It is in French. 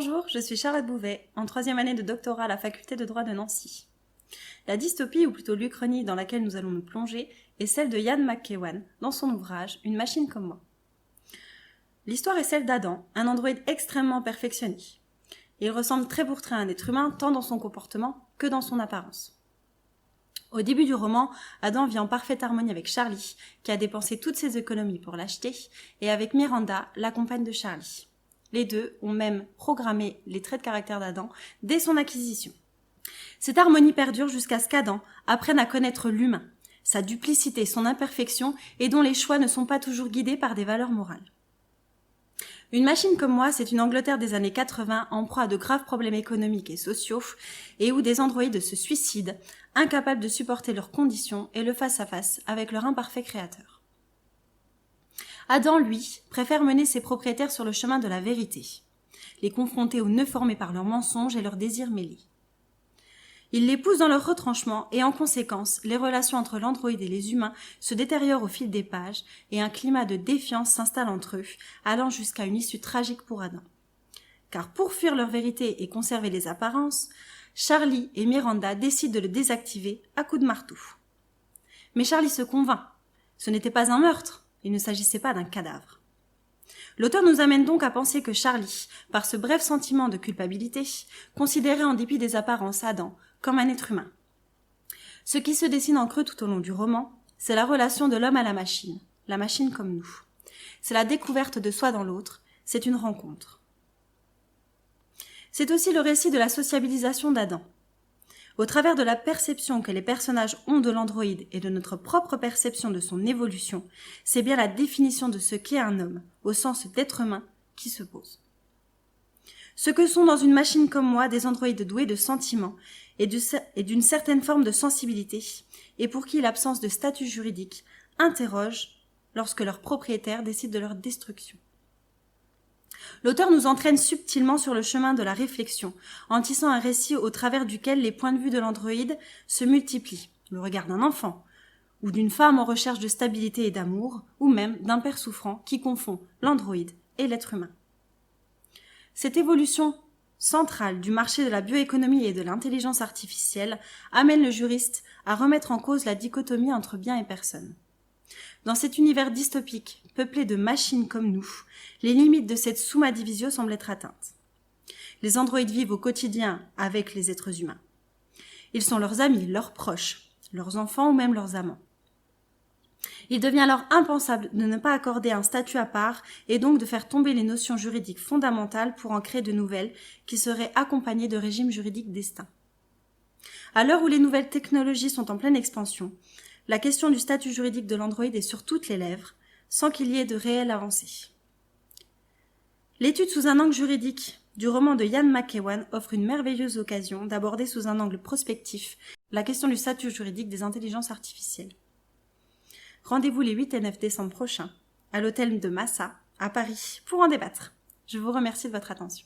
Bonjour, je suis Charlotte Bouvet, en 3e année de doctorat à la faculté de droit de Nancy. La dystopie, ou plutôt l'Uchronie dans laquelle nous allons nous plonger, est celle de Ian McEwan, dans son ouvrage « Une machine comme moi ». L'histoire est celle d'Adam, un androïde extrêmement perfectionné. Il ressemble trait pour trait à un être humain, tant dans son comportement que dans son apparence. Au début du roman, Adam vit en parfaite harmonie avec Charlie, qui a dépensé toutes ses économies pour l'acheter, et avec Miranda, la compagne de Charlie. Les deux ont même programmé les traits de caractère d'Adam dès son acquisition. Cette harmonie perdure jusqu'à ce qu'Adam apprenne à connaître l'humain, sa duplicité, son imperfection, et dont les choix ne sont pas toujours guidés par des valeurs morales. Une machine comme moi, c'est une Angleterre des années 80 en proie à de graves problèmes économiques et sociaux et où des androïdes se suicident, incapables de supporter leurs conditions et le face-à-face avec leur imparfait créateur. Adam, lui, préfère mener ses propriétaires sur le chemin de la vérité, les confronter aux nœuds formés par leurs mensonges et leurs désirs mêlés. Il les pousse dans leur retranchement et en conséquence, les relations entre l'androïde et les humains se détériorent au fil des pages et un climat de défiance s'installe entre eux, allant jusqu'à une issue tragique pour Adam. Car pour fuir leur vérité et conserver les apparences, Charlie et Miranda décident de le désactiver à coups de marteau. Mais Charlie se convainc. Ce n'était pas un meurtre, il ne s'agissait pas d'un cadavre. L'auteur nous amène donc à penser que Charlie, par ce bref sentiment de culpabilité, considérait en dépit des apparences Adam comme un être humain. Ce qui se dessine en creux tout au long du roman, c'est la relation de l'homme à la machine comme nous. C'est la découverte de soi dans l'autre, c'est une rencontre. C'est aussi le récit de la sociabilisation d'Adam. Au travers de la perception que les personnages ont de l'androïde et de notre propre perception de son évolution, c'est bien la définition de ce qu'est un homme, au sens d'être humain, qui se pose. Ce que sont dans une machine comme moi des androïdes doués de sentiments et d'une certaine forme de sensibilité, et pour qui l'absence de statut juridique interroge lorsque leurs propriétaires décident de leur destruction. L'auteur nous entraîne subtilement sur le chemin de la réflexion, en tissant un récit au travers duquel les points de vue de l'androïde se multiplient, le regard d'un enfant, ou d'une femme en recherche de stabilité et d'amour, ou même d'un père souffrant qui confond l'androïde et l'être humain. Cette évolution centrale du marché de la bioéconomie et de l'intelligence artificielle amène le juriste à remettre en cause la dichotomie entre bien et personne. Dans cet univers dystopique, peuplé de machines comme nous, les limites de cette summa divisio semblent être atteintes. Les androïdes vivent au quotidien avec les êtres humains. Ils sont leurs amis, leurs proches, leurs enfants ou même leurs amants. Il devient alors impensable de ne pas accorder un statut à part et donc de faire tomber les notions juridiques fondamentales pour en créer de nouvelles qui seraient accompagnées de régimes juridiques distincts. À l'heure où les nouvelles technologies sont en pleine expansion, la question du statut juridique de l'androïde est sur toutes les lèvres, sans qu'il y ait de réelles avancées. L'étude sous un angle juridique du roman de Ian McEwan offre une merveilleuse occasion d'aborder sous un angle prospectif la question du statut juridique des intelligences artificielles. Rendez-vous les 8 et 9 décembre prochains à l'hôtel de Massa, à Paris, pour en débattre. Je vous remercie de votre attention.